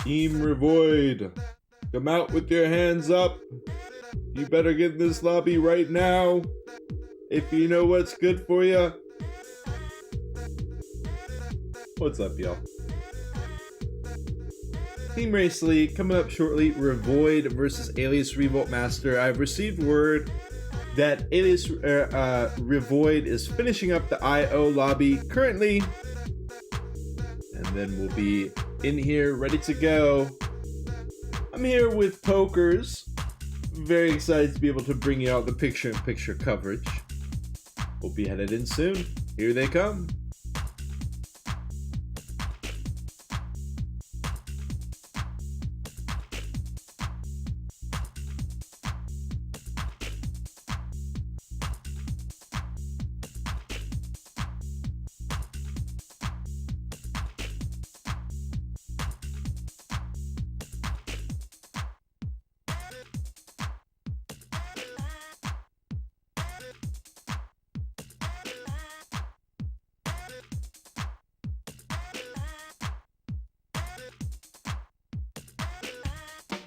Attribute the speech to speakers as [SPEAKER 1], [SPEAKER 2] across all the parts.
[SPEAKER 1] Team REVOID, come out with your hands up. You better get in this lobby right now if you know what's good for you. What's up, y'all? Teamrace League coming up shortly. REVOID versus Alias Revolt Master. I've received word that Alias REVOID is finishing up the IO lobby currently, and then we'll be in here ready to go. I'm here with Pokers. Very excited to be able to bring you out the picture-in-picture coverage. We'll be headed in soon. Here they come.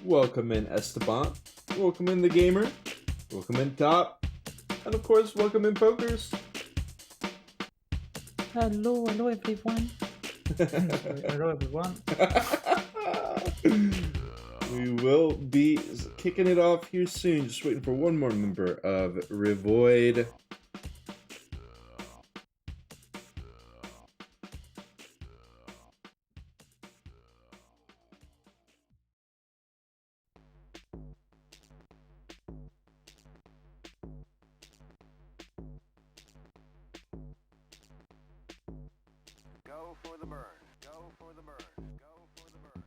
[SPEAKER 1] Welcome in Esteban, welcome in the gamer, welcome in Top, and of course welcome in Pokers.
[SPEAKER 2] Hello everyone. Hello everyone.
[SPEAKER 1] We will be kicking it off here soon, just waiting for one more member of REVOID.
[SPEAKER 3] Go for the burn. Go for the burn. Go for the burn.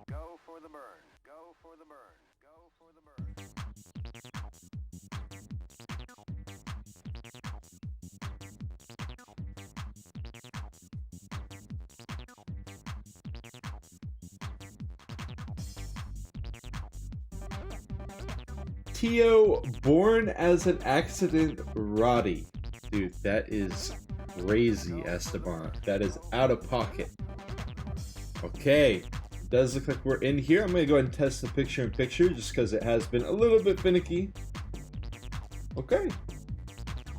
[SPEAKER 3] Go for the burn. Go for the burn. Go for the burn.
[SPEAKER 1] Tio, born as an accident, Roddy. Dude, that is crazy, Esteban. That is out of pocket. Okay, does look like we're in here. I'm gonna go ahead and test the picture-in-picture just because it has been a little bit finicky. Okay,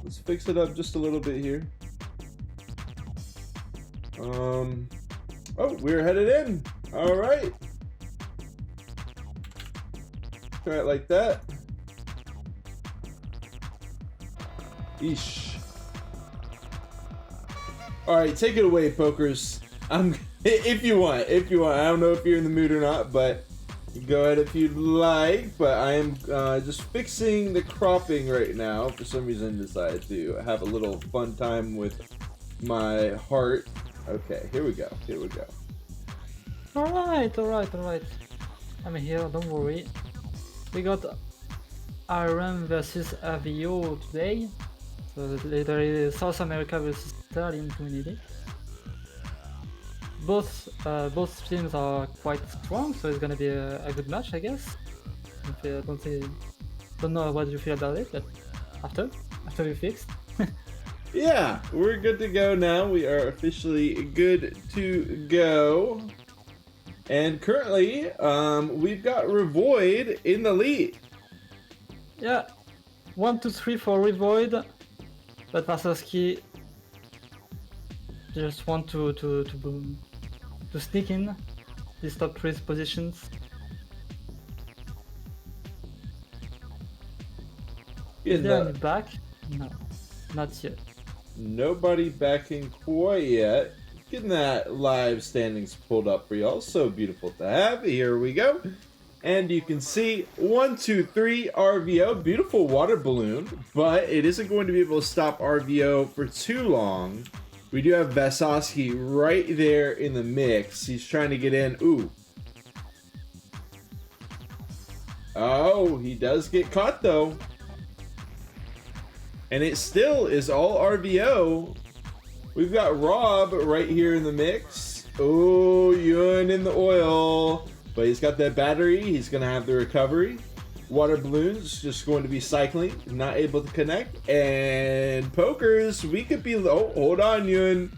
[SPEAKER 1] let's fix it up just a little bit here. Oh, we're headed in. All right. Try it like that. Eesh. All right, take it away, Pokers. If you want. I don't know if you're in the mood or not, but go ahead if you'd like. But I am just fixing the cropping right now. For some reason, I decided to have a little fun time with my heart. Okay, here we go.
[SPEAKER 2] Alright. I'm here, don't worry. We got RM versus AVO today. So literally South America versus Italian community. Both teams are quite strong, so it's gonna be a good match, I guess. Don't know what you feel about it, but after we fixed.
[SPEAKER 1] Yeah, we're good to go now. We are officially good to go. And currently, we've got REVOID in the lead.
[SPEAKER 2] Yeah, 1, 2, 3 for REVOID, but Varsovsky just want to sneak in these top 3 positions. Is there any back? No, not yet.
[SPEAKER 1] Nobody backing quite yet. Getting that live standings pulled up for y'all. So beautiful to have. Here we go. And you can see 1, 2, 3 RVO. Beautiful water balloon, but it isn't going to be able to stop RVO for too long. We do have Varsovsky right there in the mix. He's trying to get in. Ooh. Oh, he does get caught though. And it still is all RVO. We've got Rob right here in the mix. Oh, Yun in the oil. But he's got that battery. He's going to have the recovery. Water balloons just going to be cycling. Not able to connect. And pokers, we could be... Oh, hold on, Yun.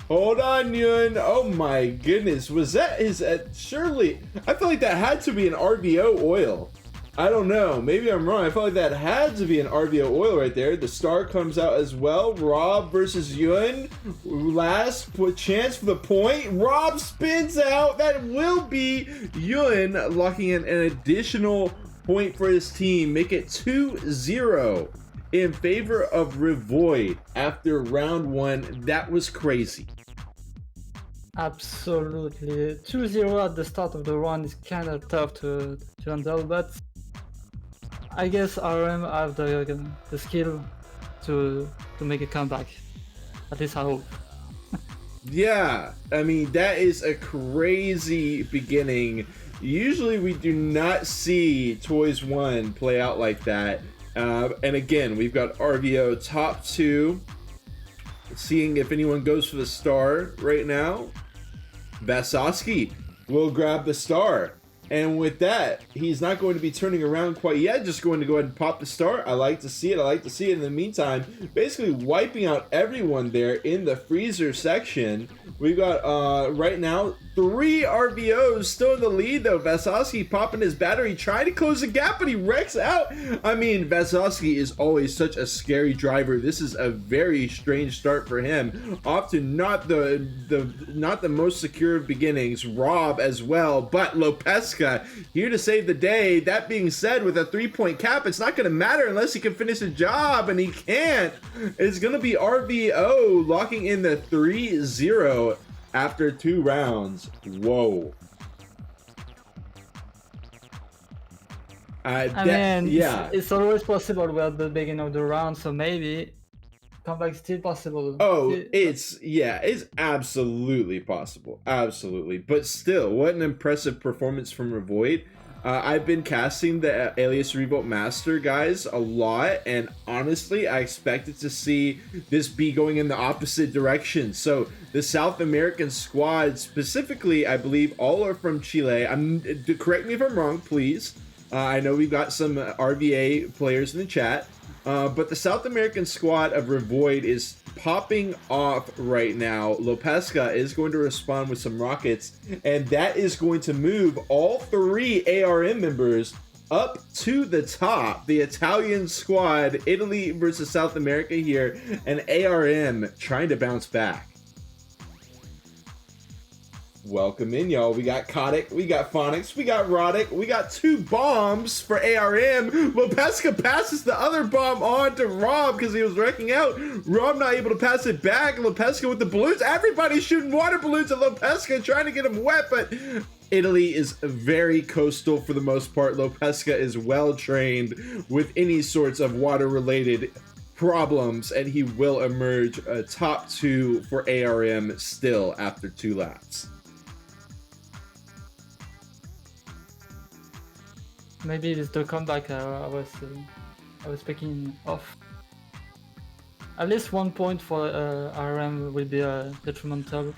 [SPEAKER 1] Hold on, Yun. Oh my goodness. Was that his... surely... I feel like that had to be an RVO oil. I don't know. Maybe I'm wrong. I felt like that had to be an RVO oil right there. The star comes out as well. Rob versus Yun. Last chance for the point. Rob spins out. That will be Yun locking in an additional point for his team. Make it 2-0 in favor of REVOID after round 1. That was crazy.
[SPEAKER 2] Absolutely. 2-0 at the start of the round is kind of tough to handle, but I guess RM have the skill to make a comeback. At least I hope.
[SPEAKER 1] Yeah, I mean, that is a crazy beginning. Usually we do not see Toys 1 play out like that. And again, we've got RVO top 2. Seeing if anyone goes for the star right now. Vasowski will grab the star. And with that, he's not going to be turning around quite yet, just going to go ahead and pop the star. I like to see it. I like to see it. In the meantime, basically wiping out everyone there in the freezer section. We've got, right now, 3 RVOs still in the lead, though. Vasowski popping his battery, trying to close the gap, but he wrecks out. I mean, Vasowski is always such a scary driver. This is a very strange start for him. Often not the most secure of beginnings. Rob as well, but Lopeska here to save the day. That being said, with a 3-point cap, it's not going to matter unless he can finish the job, and he can't. It's going to be RVO locking in the 3-0 after 2 rounds. Whoa. Yeah.
[SPEAKER 2] It's always possible. We're at the beginning of the round, so maybe comeback still possible.
[SPEAKER 1] Oh, it's absolutely possible. Absolutely. But still, what an impressive performance from REVOID. I've been casting the Alias Revolt Master guys a lot, and honestly, I expected to see this be going in the opposite direction. So the South American squad, specifically, I believe all are from Chile. Correct me if I'm wrong, please. I know we've got some RVA players in the chat. But the South American squad of REVOID is popping off right now. Lopeska is going to respond with some rockets, and that is going to move all 3 ARM members up to the top. The Italian squad, Italy versus South America here, and ARM trying to bounce back. Welcome in, y'all. We got Kotick, we got Phonics, we got Roddick, we got 2 bombs for ARM. Lopeska passes the other bomb on to Rob because he was wrecking out. Rob not able to pass it back. Lopeska with the balloons. Everybody's shooting water balloons at Lopeska, trying to get him wet, but Italy is very coastal for the most part. Lopeska is well trained with any sorts of water-related problems, and he will emerge a top 2 for ARM still after 2 laps.
[SPEAKER 2] Maybe it's the comeback I was speaking of. At least 1 point for RM will be detrimental.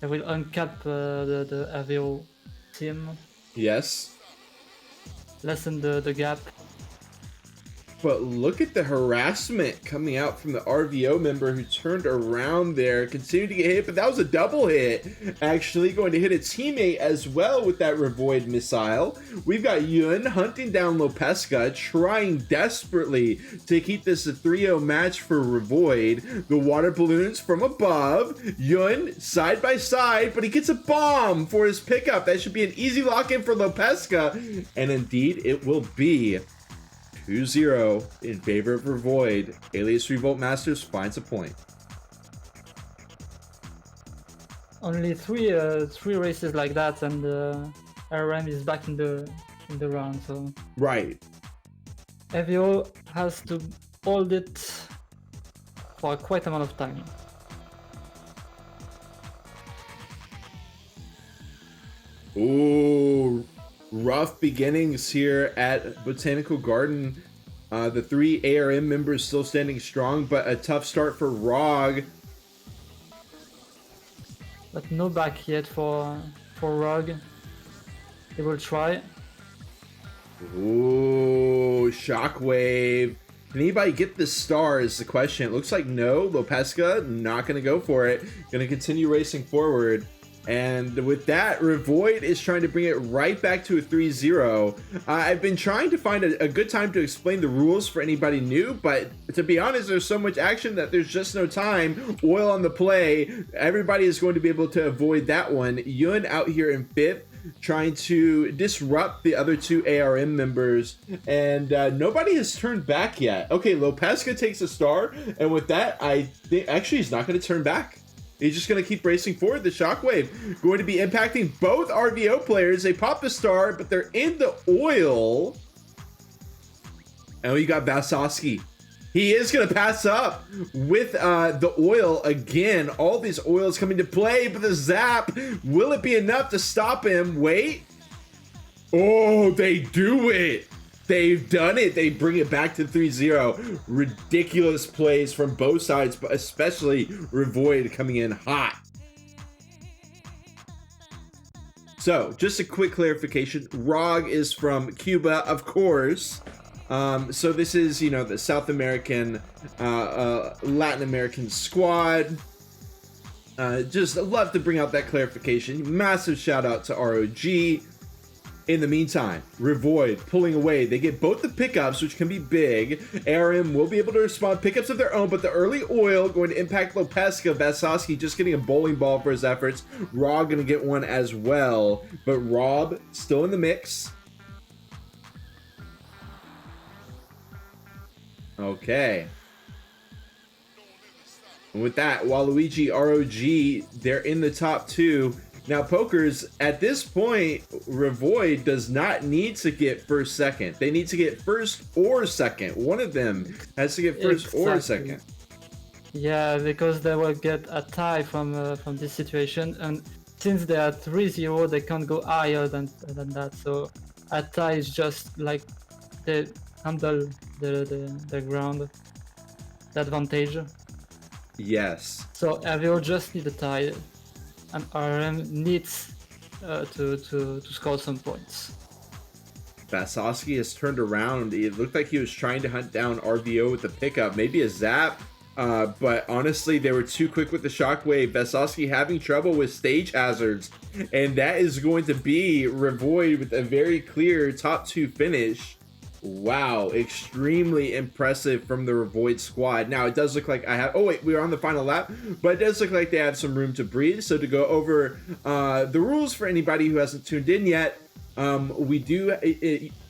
[SPEAKER 2] It will uncap the RVO team.
[SPEAKER 1] Yes.
[SPEAKER 2] Lessen the gap.
[SPEAKER 1] But look at the harassment coming out from the RVO member who turned around there, continued to get hit, but that was a double hit. Actually going to hit a teammate as well with that REVOID missile. We've got Yun hunting down Lopeska, trying desperately to keep this a 3-0 match for REVOID. The water balloons from above. Yun side by side, but he gets a bomb for his pickup. That should be an easy lock-in for Lopeska. And indeed, it will be 2-0 in favor of REVOID. Alias Revolt Masters finds a point.
[SPEAKER 2] Only three races like that, and RM is back in the round. So
[SPEAKER 1] right,
[SPEAKER 2] RVO has to hold it for quite amount of time.
[SPEAKER 1] Ooh. Rough beginnings here at Botanical Garden. The 3 ARM members still standing strong, but a tough start for ROG.
[SPEAKER 2] But no back yet for ROG. They will try.
[SPEAKER 1] Ooh, Shockwave. Can anybody get the star is the question. It looks like no. Lopesca not going to go for it. Going to continue racing forward. And with that, REVOID is trying to bring it right back to a 3-0. I've been trying to find a good time to explain the rules for anybody new, but to be honest, there's so much action that there's just no time. Oil on the play. Everybody is going to be able to avoid that one. Yun out here in 5th, trying to disrupt the other 2 ARM members, and nobody has turned back yet. Okay, Lopesca takes a star, and with that, I think actually he's not going to turn back. He's just going to keep racing forward. The Shockwave going to be impacting both RVO players. They pop the star, but they're in the oil. And you got Vasowski. He is going to pass up with the oil again. All these oils coming to play, but the zap, will it be enough to stop him? Wait. Oh, they do it. They've done it. They bring it back to 3-0. Ridiculous plays from both sides, but especially REVOID coming in hot. So, just a quick clarification. ROG is from Cuba, of course. So this is, you know, the South American, Latin American squad. Just love to bring out that clarification. Massive shout out to ROG. In the meantime, REVOID pulling away. They get both the pickups, which can be big. ARM will be able to respond pickups of their own, but the early oil going to impact Lopesca. Vasowski just getting a bowling ball for his efforts. Rob going to get one as well, but Rob still in the mix. Okay. And with that, Waluigi, ROG, they're in the top 2. Now, Pokers, at this point, REVOID does not need to get first, second. They need to get first or second. One of them has to get first or second.
[SPEAKER 2] Yeah, because they will get a tie from this situation, and since they are 3-0, they can't go higher than that. So a tie is just like they handle the ground, the advantage.
[SPEAKER 1] Yes.
[SPEAKER 2] So RVO just need a tie. And RM needs to score some points.
[SPEAKER 1] Vasowski has turned around. It looked like he was trying to hunt down RVO with the pickup, maybe a zap. But honestly, they were too quick with the shockwave. Vasowski having trouble with stage hazards. And that is going to be REVOID with a very clear top 2 finish. Wow, extremely impressive from the REVOID squad. Now, it does look like I have... Oh, wait, we are on the final lap. But it does look like they have some room to breathe. So to go over the rules for anybody who hasn't tuned in yet, we do...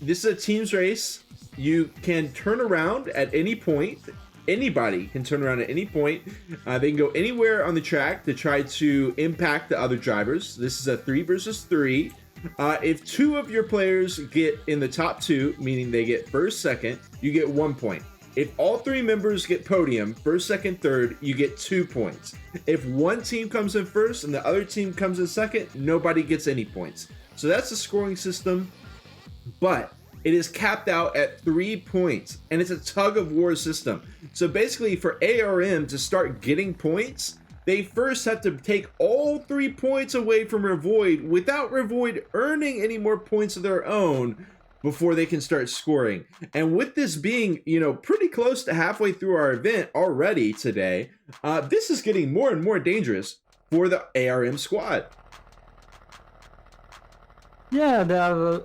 [SPEAKER 1] this is a teams race. You can turn around at any point. Anybody can turn around at any point. They can go anywhere on the track to try to impact the other drivers. This is a 3 versus 3. If 2 of your players get in the top 2, meaning they get first, second, you get 1 point. If all 3 members get podium, first, second, third, you get 2 points. If one team comes in first and the other team comes in second, nobody gets any points. So that's the scoring system, but it is capped out at 3 points, and it's a tug of war system. So basically, for ARM to start getting points, they first have to take all 3 points away from REVOID without REVOID earning any more points of their own before they can start scoring. And with this being, you know, pretty close to halfway through our event already today, this is getting more and more dangerous for the ARM squad.
[SPEAKER 2] Yeah, they have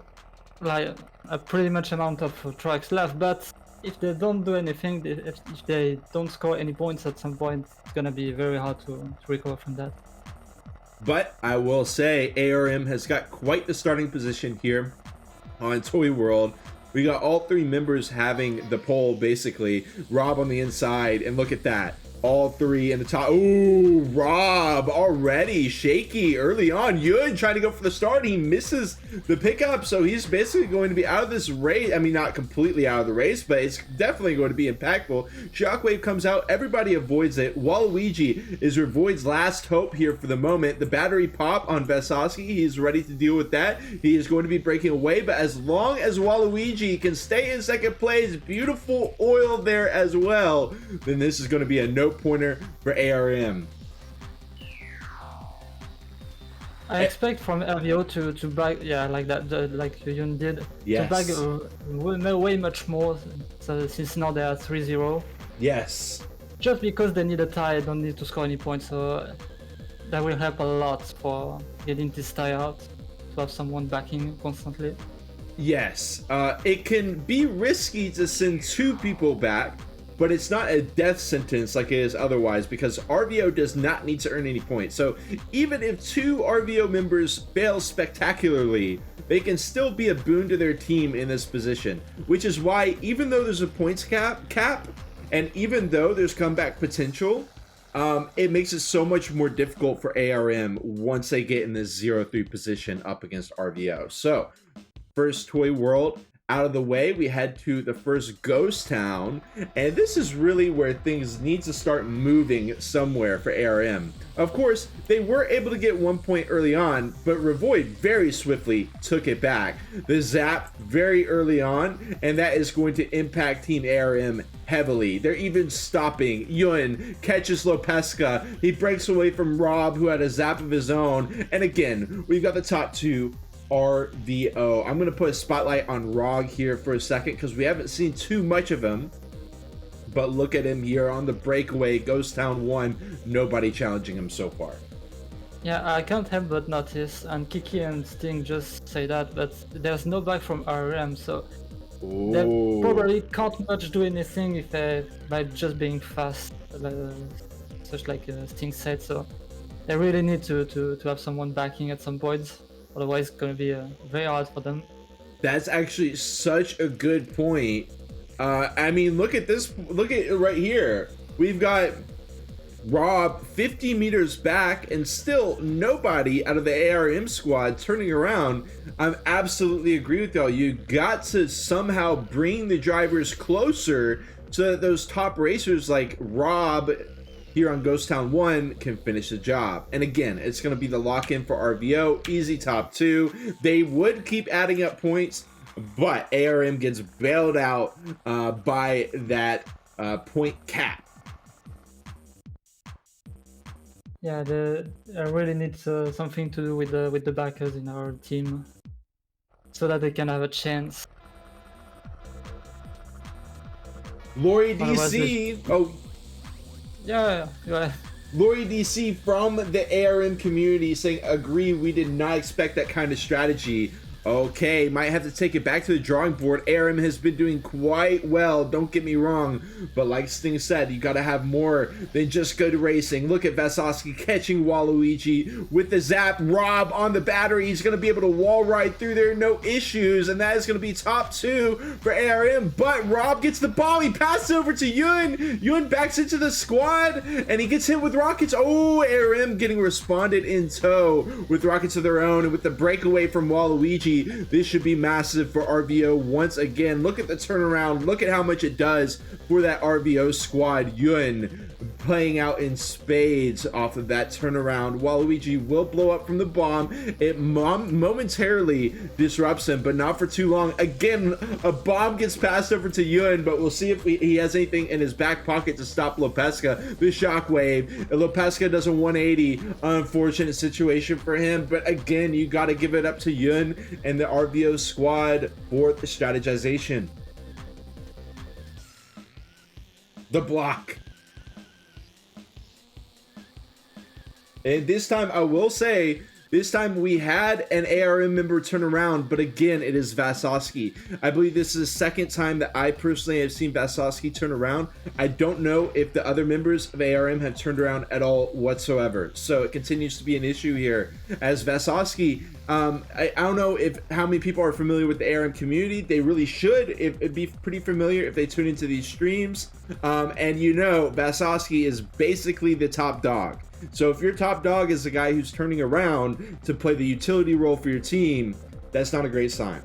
[SPEAKER 2] like a pretty much amount of tracks left, but if they don't do anything, if they don't score any points at some point, it's gonna be very hard to recover from that.
[SPEAKER 1] But I will say ARM has got quite the starting position here on Toy World. We got all 3 members having the pole, basically. Rob on the inside, and look at that. All three in the top. Ooh, Rob already shaky early on. Yun trying to go for the start. He misses the pickup, so he's basically going to be out of this race. I mean, not completely out of the race, but it's definitely going to be impactful. Shockwave comes out. Everybody avoids it. Waluigi is Revoid's last hope here for the moment. The battery pop on Vesosky. He's ready to deal with that. He is going to be breaking away, but as long as Waluigi can stay in second place, beautiful oil there as well, then this is going to be a no pointer for ARM.
[SPEAKER 2] I expect from RVO to bag, yeah, like that, like Yun did,
[SPEAKER 1] Yes.
[SPEAKER 2] to bag way much more, so since now they are 3-0.
[SPEAKER 1] Yes.
[SPEAKER 2] Just because they need a tie, don't need to score any points, so that will help a lot for getting this tie out, to have someone backing constantly.
[SPEAKER 1] Yes. It can be risky to send two people back, but it's not a death sentence like it is otherwise, because RVO does not need to earn any points. So even if two RVO members fail spectacularly, they can still be a boon to their team in this position, which is why even though there's a points cap, and even though there's comeback potential, it makes it so much more difficult for ARM once they get in this 0-3 position up against RVO. So first Toy World out of the way, we head to the first ghost town, and this is really where things need to start moving somewhere for ARM. Of course, they were able to get 1 point early on, but Revoid very swiftly took it back. The zap very early on, and that is going to impact Team ARM heavily. They're even stopping. Yun catches Lopeska. He breaks away from Rob, who had a zap of his own, and again, we've got the top two RVO. I'm gonna put a spotlight on Rog here for a second because we haven't seen too much of him, but look at him here on the breakaway. Ghost Town 1, nobody challenging him so far.
[SPEAKER 2] Yeah, I can't help but notice, and Kiki and Sting just say that, but there's no back from RM, so they probably can't much do anything if they, by just being fast, such like Sting said, so they really need to have someone backing at some point. Otherwise, it's going to be very hard for them.
[SPEAKER 1] That's actually such a good point. I mean, look at this. Look at it right here. We've got Rob 50 meters back and still nobody out of the ARM squad turning around. I absolutely agree with y'all. You got to somehow bring the drivers closer so that those top racers like Rob here on Ghost Town 1 can finish the job. And again, it's going to be the lock-in for RVO. Easy top two. They would keep adding up points, but ARM gets bailed out by that point cap.
[SPEAKER 2] Yeah, I really need something to do with the backers in our team, so that they can have a chance.
[SPEAKER 1] Lori
[SPEAKER 2] Otherwise,
[SPEAKER 1] DC. Oh.
[SPEAKER 2] Yeah.
[SPEAKER 1] Lori DC from the ARM community saying, agree, we did not expect that kind of strategy. Okay, might have to take it back to the drawing board. ARM has been doing quite well, don't get me wrong, but like Sting said, you gotta have more than just good racing. Look at Vesosky catching Waluigi with the zap. Rob on the battery, he's gonna be able to wall ride through there, no issues, and that is gonna be top two for ARM, but Rob gets the ball, he passes over to Yun. Yun backs into the squad, and he gets hit with rockets. Oh, ARM getting responded in tow with rockets of their own, and with the breakaway from Waluigi, this should be massive for RVO once again. Look at the turnaround. Look at how much it does for that RVO squad. Yun playing out in spades off of that turnaround. Waluigi will blow up from the bomb. It momentarily disrupts him, but not for too long. Again, a bomb gets passed over to Yun, but we'll see if he has anything in his back pocket to stop Lopeska. The shockwave. Lopeska does a 180. Unfortunate situation for him, but again, you got to give it up to Yun and the RVO squad for the strategization. The block. And this time I will say This time we had an ARM member turn around, but again, it is Vasosky. I believe this is the second time that I personally have seen Vasosky turn around. I don't know if the other members of ARM have turned around at all whatsoever. So it continues to be an issue here as Vasosky. I don't know how many people are familiar with the ARM community. They really should. It'd be pretty familiar if they tune into these streams. And you know, Vasosky is basically the top dog. So if your top dog is the guy who's turning around to play the utility role for your team, that's not a great sign.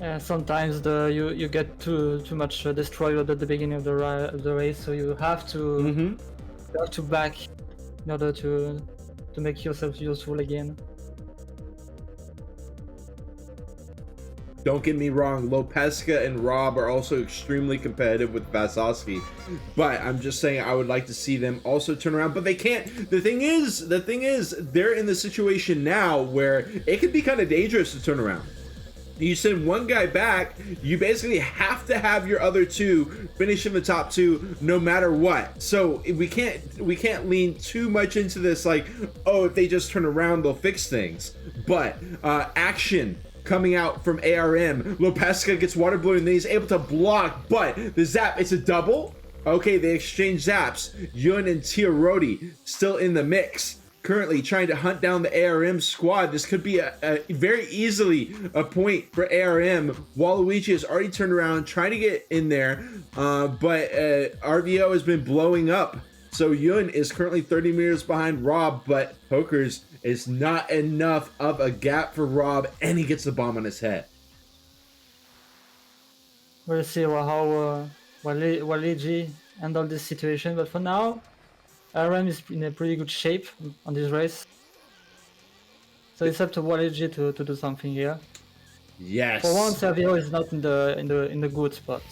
[SPEAKER 2] Yeah, sometimes you get too much destroyed at the beginning of the race, so you have to back in order to make yourself useful again.
[SPEAKER 1] Don't get me wrong, Lopeska and Rob are also extremely competitive with Vasosky, but I'm just saying I would like to see them also turn around, but they can't. The thing is, they're in the situation now where it could be kind of dangerous to turn around. You send one guy back, you basically have to have your other two finish in the top two no matter what. So we can't lean too much into this like, oh, if they just turn around, they'll fix things. But action coming out from ARM. Lopeska gets water balloon, and then he's able to block, but the zap, it's a double. Okay, they exchange zaps. Yun and Tiarodi still in the mix, currently trying to hunt down the ARM squad. This could be a very easily a point for ARM. Waluigi has already turned around, trying to get in there, but RVO has been blowing up. So Yun is currently 30 meters behind Rob, but Pokers is not enough of a gap for Rob, and he gets the bomb on his head.
[SPEAKER 2] We'll see how Waluigi handle this situation, but for now, RM is in a pretty good shape on this race. So it's up to Waluigi to do something here.
[SPEAKER 1] Yes.
[SPEAKER 2] For once, RVO is not in the good spot.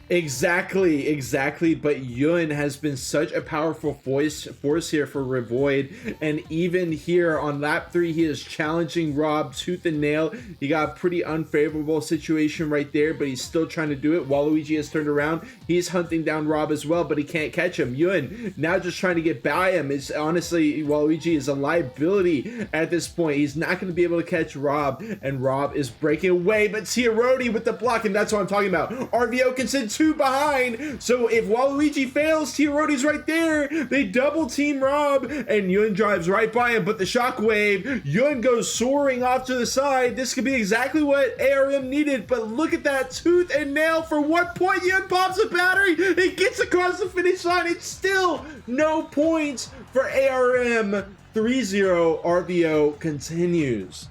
[SPEAKER 1] Exactly, but Yun has been such a powerful force here for REVOID, and even here on lap 3 he is challenging Rob tooth and nail. He got a pretty unfavorable situation right there, but he's still trying to do it. Waluigi has turned around, he's hunting down Rob as well, but he can't catch him. Yun now just trying to get by him. It's honestly, Waluigi is a liability at this point. He's not going to be able to catch Rob, and Rob is breaking away, but Tiarodi with the block, and that's what I'm talking about. RVO can send 2 behind, so if Waluigi fails, Tiarodi's right there. They double team Rob, and Yun drives right by him, but the shockwave, Yun goes soaring off to the side. This could be exactly what ARM needed, but look at that tooth and nail. For 1 point, Yun pops a battery, it gets across the finish line. It's still no points for ARM. 3-0, RVO continues.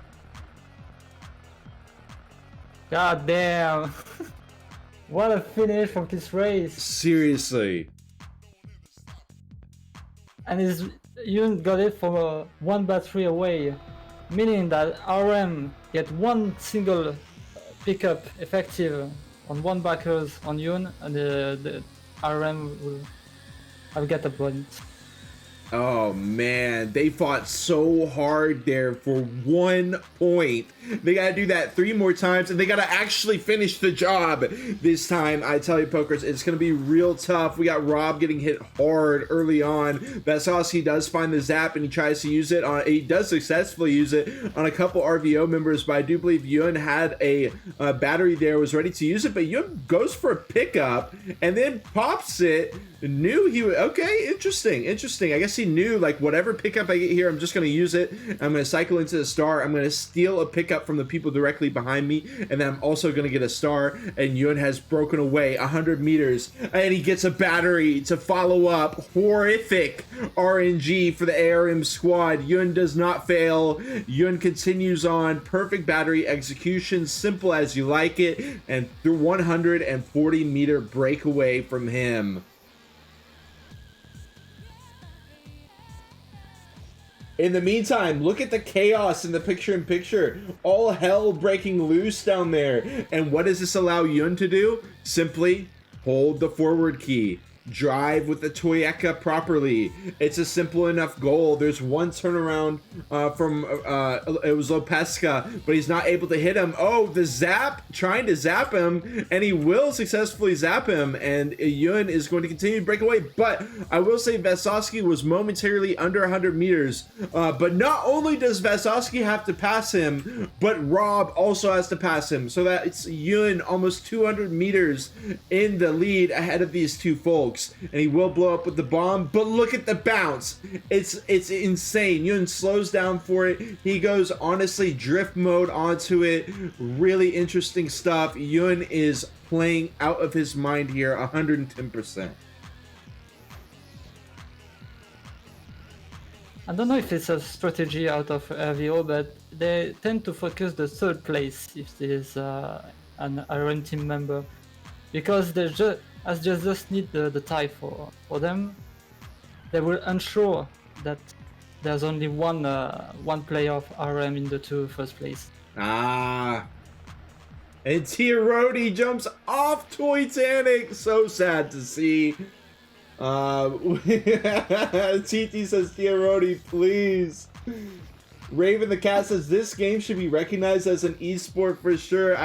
[SPEAKER 2] God damn. What a finish from this race.
[SPEAKER 1] Seriously.
[SPEAKER 2] And Yun got it from 1 battery away, meaning that RM get 1 single pickup effective on 1 backers on Yun, and the RM will have got a point.
[SPEAKER 1] Oh man, they fought so hard there for 1 point. They gotta do that 3 more times, and they gotta actually finish the job this time. I tell you, Pokers, it's gonna be real tough. We got Rob getting hit hard early on. Vasosky does find the zap, and he tries to use it on. He does successfully use it on a couple RVO members, but I do believe Yun had a battery there, was ready to use it, but Yun goes for a pickup and then pops it. Knew he would. Okay, interesting. I guess he knew, like, whatever pickup I get here, I'm just going to use it. I'm going to cycle into the star. I'm going to steal a pickup from the people directly behind me, and then I'm also going to get a star. And Yun has broken away 100 meters, and he gets a battery to follow up. Horrific RNG for the ARM squad. Yun does not fail. Yun continues on. Perfect battery execution, simple as you like it, and the 140 meter breakaway from him. In the meantime, look at the chaos in the picture-in-picture. All hell breaking loose down there. And what does this allow Yun to do? Simply hold the forward key. drive with the Toyeka properly. It's a simple enough goal. There's one turnaround from it was Lopeska, but he's not able to hit him. Oh, the zap, trying to zap him, and he will successfully zap him, and Yun is going to continue to break away. But I will say Vasovsky was momentarily under 100 meters, but not only does Vasovsky have to pass him, but Rob also has to pass him, so that it's Yun almost 200 meters in the lead ahead of these two folks. And he will blow up with the bomb, but look at the bounce. It's insane. Yun slows down for it. He goes honestly drift mode onto it. Really interesting stuff. Yun is playing out of his mind here, 110%.
[SPEAKER 2] I don't know if it's a strategy out of RVO, but they tend to focus the third place if there's an Iron team member, because they just need the tie for them. They will ensure that there's only one player of RM in the two first place.
[SPEAKER 1] And Tirodi jumps off Titanic. So sad to see. TT says, Tirodi, please. Raven the Cat says, this game should be recognized as an esport for sure.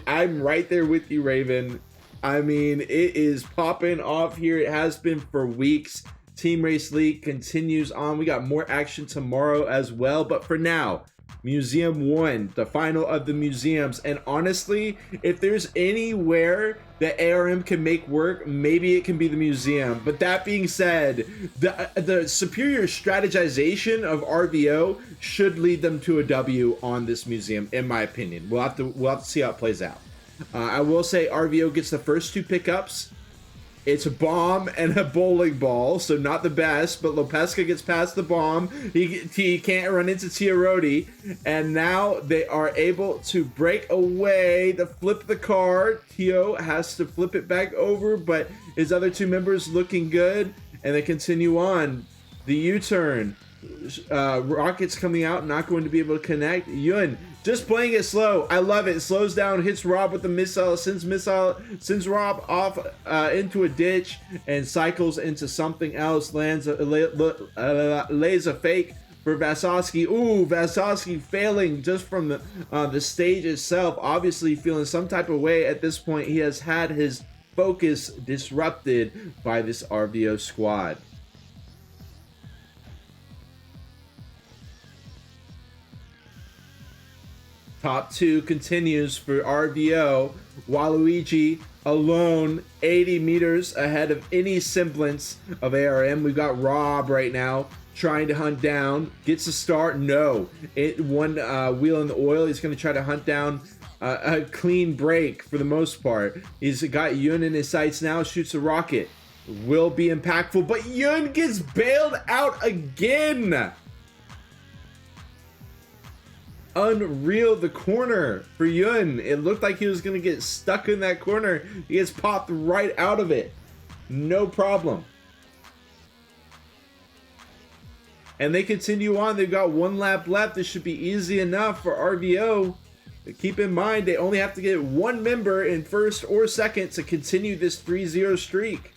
[SPEAKER 1] I'm right there with you, Raven. I mean, it is popping off here. It has been for weeks. Teamrace League continues on. We got more action tomorrow as well. But for now, Museum 1, the final of the museums. And honestly, if there's anywhere that ARM can make work, maybe it can be the museum. But that being said, the superior strategization of RVO should lead them to a W on this museum, in my opinion. We'll have to see how it plays out. I will say RVO gets the first two pickups. It's a bomb and a bowling ball, so not the best, but Lopeska gets past the bomb. He can't run into Tirodi, and now they are able to break away to flip the car. Tio has to flip it back over, but his other two members looking good, and they continue on. The U-turn. Rockets coming out, not going to be able to connect. Yun just playing it slow. I love it. Slows down, hits Rob with the missile, sends Rob off into a ditch, and cycles into something else. Lays a fake for Vasovsky. Ooh, Vasovsky failing just from the stage itself. Obviously feeling some type of way at this point. He has had his focus disrupted by this RVO squad. Top two continues for RVO. Waluigi alone, 80 meters ahead of any semblance of ARM. We've got Rob right now trying to hunt down. Gets a start. No. One wheel in the oil. He's going to try to hunt down a clean break for the most part. He's got Yun in his sights now. Shoots a rocket. Will be impactful, but Yun gets bailed out again. Unreal, the corner for Yun. It looked like he was going to get stuck in that corner. He gets popped right out of it. No problem. And they continue on. They've got one lap left. This should be easy enough for RVO. But keep in mind, they only have to get one member in first or second to continue this 3-0 streak.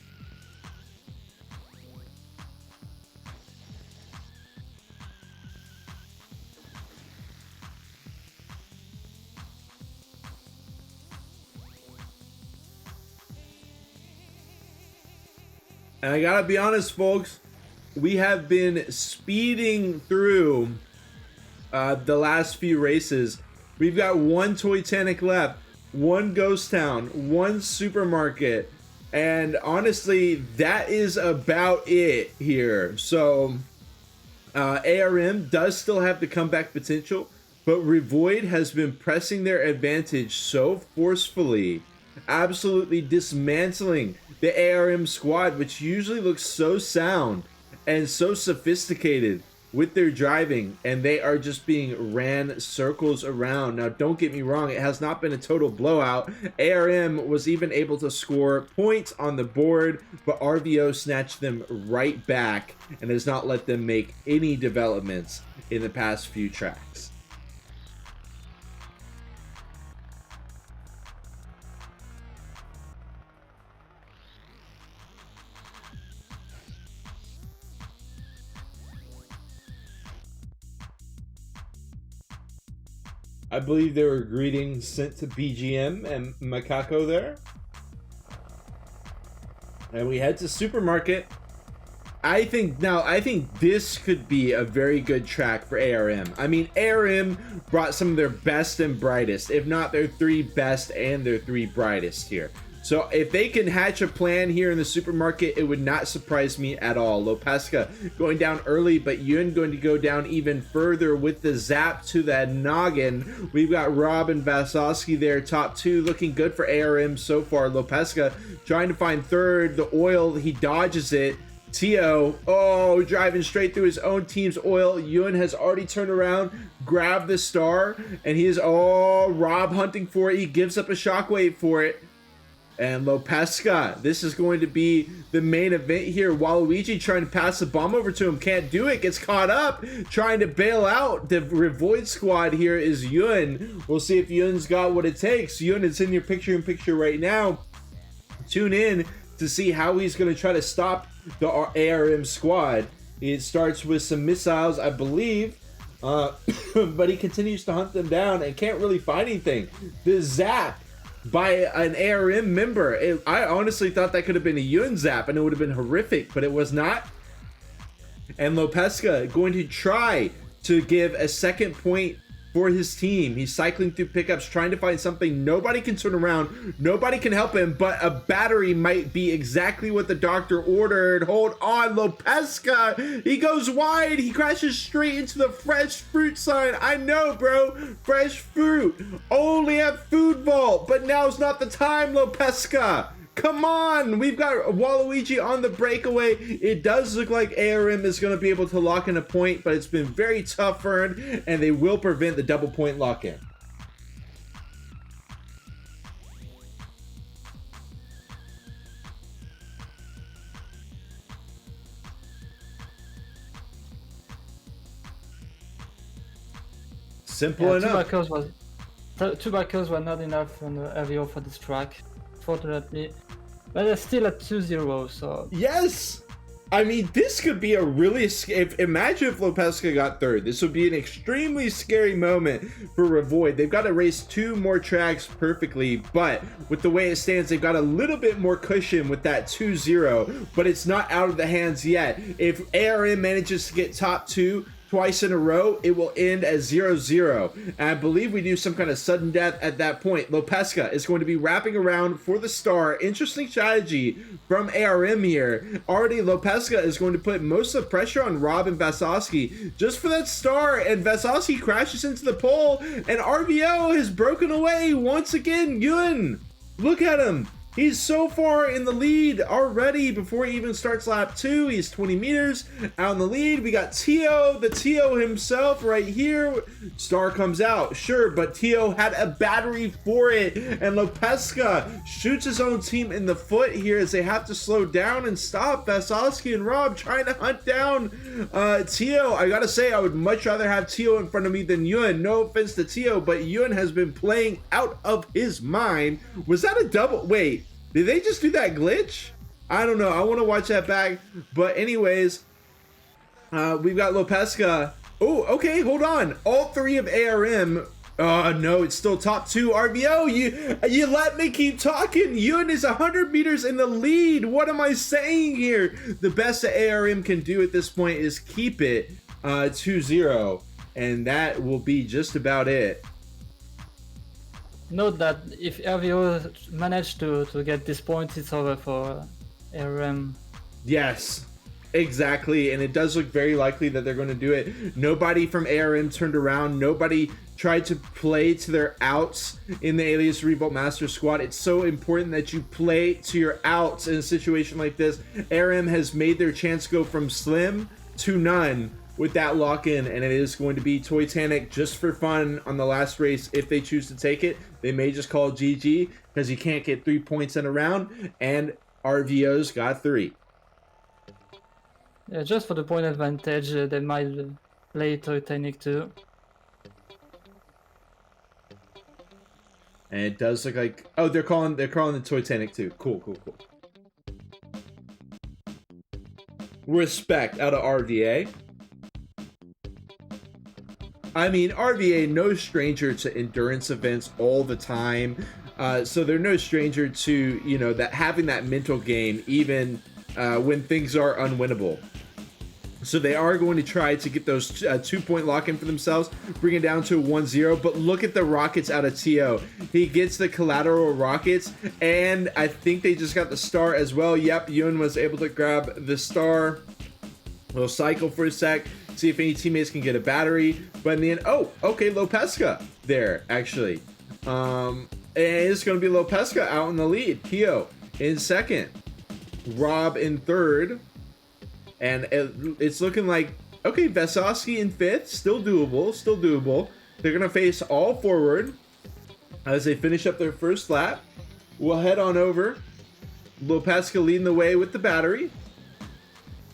[SPEAKER 1] And I gotta be honest, folks, we have been speeding through the last few races. We've got one Titanic left, one ghost town, one supermarket, and honestly, that is about it here. So ARM does still have the comeback potential, but REVOID has been pressing their advantage so forcefully, absolutely dismantling the ARM squad, which usually looks so sound and so sophisticated with their driving, and they are just being ran circles around. Now, don't get me wrong, it has not been a total blowout. ARM was even able to score points on the board, but RVO snatched them right back and has not let them make any developments in the past few tracks. I believe there were greetings sent to BGM and Macaco there. And we head to supermarket. I think this could be a very good track for ARM. I mean, ARM brought some of their best and brightest, if not their 3 best and their 3 brightest here. So if they can hatch a plan here in the supermarket, it would not surprise me at all. Lopesca going down early, but Yun going to go down even further with the zap to that noggin. We've got Rob and Vasowski there, top 2, looking good for ARM so far. Lopesca trying to find third. The oil, he dodges it. Tio, oh, driving straight through his own team's oil. Yun has already turned around, grabbed the star, and he is, Rob hunting for it. He gives up a shockwave for it. And Lopesca, this is going to be the main event here. Waluigi trying to pass the bomb over to him, can't do it, gets caught up, trying to bail out. The Revoid squad here is Yun. We'll see if Yun's got what it takes. Yun is in your picture-in-picture right now. Tune in to see how he's going to try to stop the ARM squad. It starts with some missiles, I believe, but he continues to hunt them down and can't really find anything. The zap by an ARM member, I honestly thought that could have been a Yun zap and it would have been horrific, but it was not. And Lopesca going to try to give a second point for his team. He's cycling through pickups, trying to find something. Nobody can turn around. Nobody can help him, but a battery might be exactly what the doctor ordered. Hold on, Lopesca. He goes wide. He crashes straight into the fresh fruit sign. I know, bro. Fresh fruit. Only at Food Vault, but now's not the time, Lopesca. Come on, we've got Waluigi on the breakaway. It does look like ARM is going to be able to lock in a point, but it's been very tough earned, and they will prevent the double point lock-in. Simple enough.
[SPEAKER 2] Two back kills were not enough on the RVO for this track, fortunately. But they're still at 2-0, so...
[SPEAKER 1] Yes! I mean, this could be a really... Imagine if Lopesca got third. This would be an extremely scary moment for REVOID. They've got to race 2 more tracks perfectly, but with the way it stands, they've got a little bit more cushion with that 2-0, but it's not out of the hands yet. If ARM manages to get top 2 twice in a row, it will end as 0-0. And I believe we do some kind of sudden death at that point. Lopesca is going to be wrapping around for the star. Interesting strategy from ARM here. Already Lopesca is going to put most of the pressure on Rob and Vasowski just for that star, and Vasowski crashes into the pole, and RVO has broken away once again. Yun, look at him. He's so far in the lead already before he even starts lap 2. He's 20 meters out in the lead. We got Tio, the Tio himself right here. Star comes out, sure, but Tio had a battery for it. And Lopesca shoots his own team in the foot here as they have to slow down and stop. Vasowski and Rob trying to hunt down Tio. I gotta say, I would much rather have Tio in front of me than Yun. No offense to Tio, but Yun has been playing out of his mind. Was that a double? Wait. Did they just do that glitch? I don't know. I want to watch that back. But anyways, we've got Lopesca. Oh, okay, hold on. All 3 of ARM. No, it's still top 2. RVO, you let me keep talking. Yun is 100 meters in the lead. What am I saying here? The best that ARM can do at this point is keep it 2-0. And that will be just about it.
[SPEAKER 2] Note that if RVO managed to get this point, it's over for ARM.
[SPEAKER 1] Yes, exactly. And it does look very likely that they're going to do it. Nobody from ARM turned around. Nobody tried to play to their outs in the Alias Revolt Master Squad. It's so important that you play to your outs in a situation like this. ARM has made their chance go from slim to none with that lock-in, and it is going to be Titanic just for fun on the last race. If they choose to take it, they may just call it GG because you can't get 3 points in a round, and RVO's got 3.
[SPEAKER 2] Yeah, just for the point advantage, they might play Titanic too.
[SPEAKER 1] And it does look like, oh, they're calling the Titanic too. Cool. Respect out of RVA. I mean, RVA, no stranger to endurance events all the time. So they're no stranger to, you know, that having that mental game, even when things are unwinnable. So they are going to try to get those 2-point lock-in for themselves, bring it down to a 1-0. But look at the rockets out of Tio. He gets the collateral rockets, and I think they just got the star as well. Yep, Yun was able to grab the star. We'll cycle for a sec, see if any teammates can get a battery. But in the end, oh, okay, Lopesca there, actually. And it's going to be Lopesca out in the lead. Tio in second. Rob in third. And it's looking like, okay, Vesosky in fifth, still doable. They're going to face all forward as they finish up their first lap. We'll head on over. Lopesca leading the way with the battery.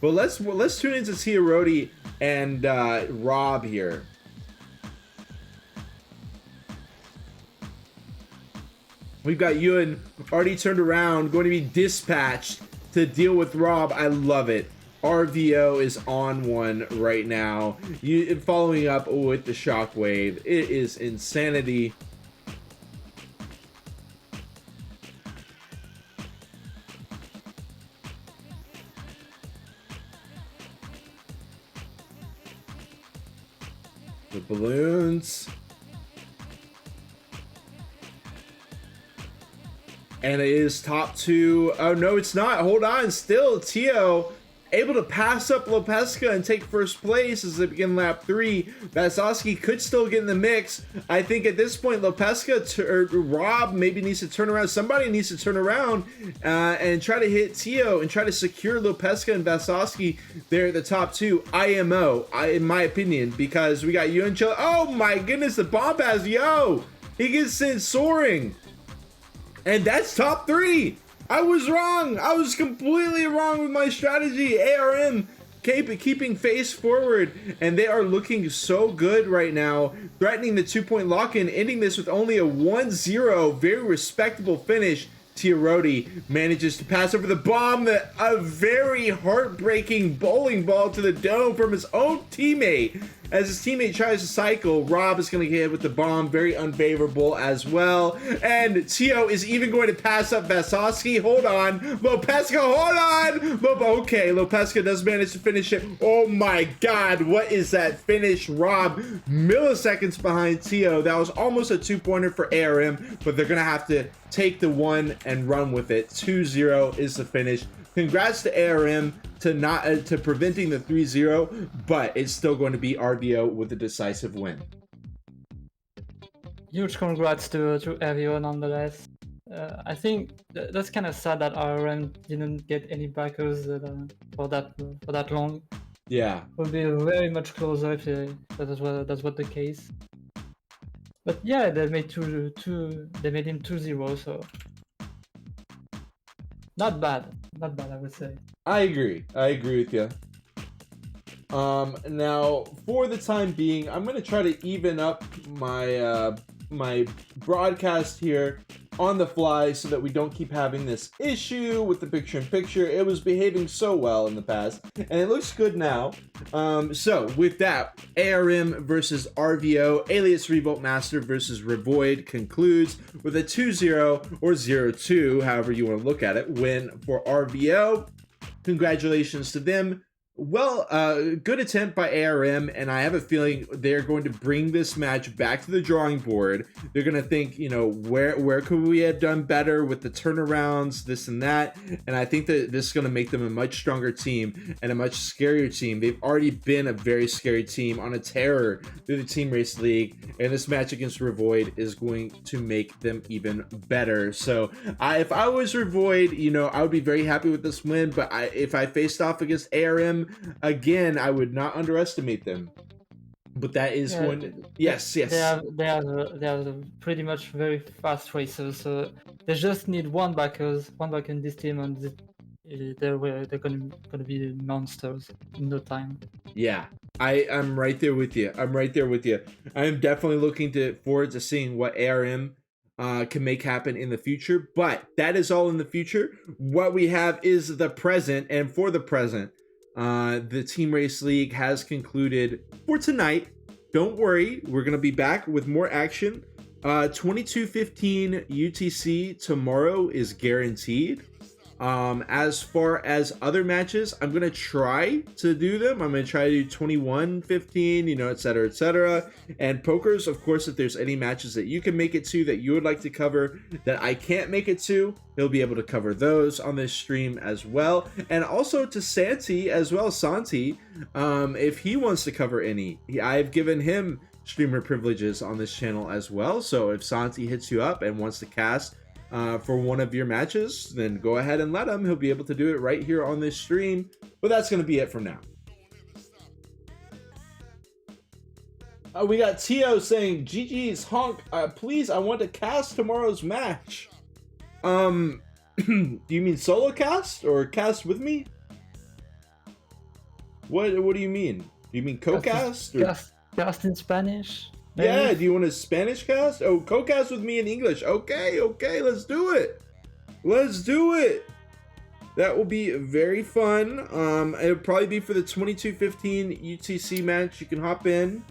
[SPEAKER 1] But let's tune into Tiarodi and Rob here. We've got Ewan already turned around, going to be dispatched to deal with Rob. I love it. RVO is on one right now. Following up with the shockwave. It is insanity. The balloons. And it is top two. Oh, no, it's not. Hold on. Still, Tio able to pass up Lopesca and take first place as they begin lap 3. Vasosky could still get in the mix. I think at this point, Lopesca or Rob maybe needs to turn around. Somebody needs to turn around and try to hit Tio and try to secure Lopesca and Vasosky there at the top 2. IMO, in my opinion, because we got Yuncho. Oh my goodness, the bombast, yo! He gets sent soaring. And that's top 3. I was wrong. I was completely wrong with my strategy. ARM keeping face forward, and they are looking so good right now, threatening the 2-point lock-in, ending this with only a 1-0. Very respectable finish. Tiarodi manages to pass over the bomb, a very heartbreaking bowling ball to the dome from his own teammate. As his teammate tries to cycle, Rob is going to get hit with the bomb, very unfavorable as well. And Tio is even going to pass up Vasosky. Hold on. Lopesca, hold on. Okay, Lopesca does manage to finish it. Oh my God, what is that finish? Rob, milliseconds behind Tio. That was almost a 2-pointer for ARM, but they're going to have to take the one and run with it. 2-0 is the finish. Congrats to ARM to preventing the 3-0, but it's still going to be RVO with a decisive win.
[SPEAKER 2] Huge congrats to everyone nonetheless. I think that's kind of sad that RM didn't get any backers for that long.
[SPEAKER 1] Yeah,
[SPEAKER 2] Would be very much closer if that's what the case. But yeah, they made him 2-0, so not bad, I would say.
[SPEAKER 1] I agree with you. Now for the time being, I'm gonna try to even up my my broadcast here on the fly so that we don't keep having this issue with the picture-in-picture. It was behaving so well in the past, and it looks good now. So with that, ARM versus RVO, Alias Revolt Master versus Revoid concludes with a 2-0 or 0-2, however you want to look at it, win for RVO. Congratulations to them. Well, good attempt by ARM, and I have a feeling they're going to bring this match back to the drawing board. They're going to think, you know, where could we have done better with the turnarounds, this and that, and I think that this is going to make them a much stronger team and a much scarier team. They've already been a very scary team on a terror through the Teamrace League, and this match against Revoid is going to make them even better. So, if I was Revoid, you know, I would be very happy with this win, but if I faced off against ARM, again, I would not underestimate them. But that is one. Yes.
[SPEAKER 2] They are pretty much very fast racers. So they just need one backer in this team, and they're gonna be monsters in no time.
[SPEAKER 1] Yeah, I'm right there with you. I am definitely looking forward to seeing what ARM can make happen in the future. But that is all in the future. What we have is the present, and for the present, the Teamrace League has concluded for tonight. don't worry, we're gonna be back with more action. 22:15 UTC tomorrow is guaranteed. As far as other matches, I'm gonna try to do them. I'm gonna try to do 21:15, you know, etc., etc. And pokers, of course, if there's any matches that you can make it to that you would like to cover that I can't make it to, he'll be able to cover those on this stream as well. And also to Santi as well, Santi, if he wants to cover any, I've given him streamer privileges on this channel as well. So if Santi hits you up and wants to cast for one of your matches, then go ahead and let him. He'll be able to do it right here on this stream. But that's going to be it for now. We got Tio saying, GG's honk, please, I want to cast tomorrow's match. Do you mean solo cast or cast with me? What do you mean? Do you mean co-cast?
[SPEAKER 2] Cast in Spanish?
[SPEAKER 1] Yeah,
[SPEAKER 2] Maybe?
[SPEAKER 1] do you want a Spanish cast? Oh, co-cast with me in English. Okay, let's do it. Let's do it. That will be very fun. It'll probably be for the 22:15 UTC match. You can hop in.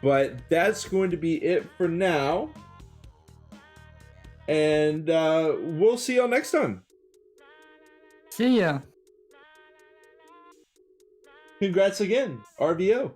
[SPEAKER 1] But that's going to be it for now. And we'll see y'all next time.
[SPEAKER 2] See ya.
[SPEAKER 1] Congrats again, RVO.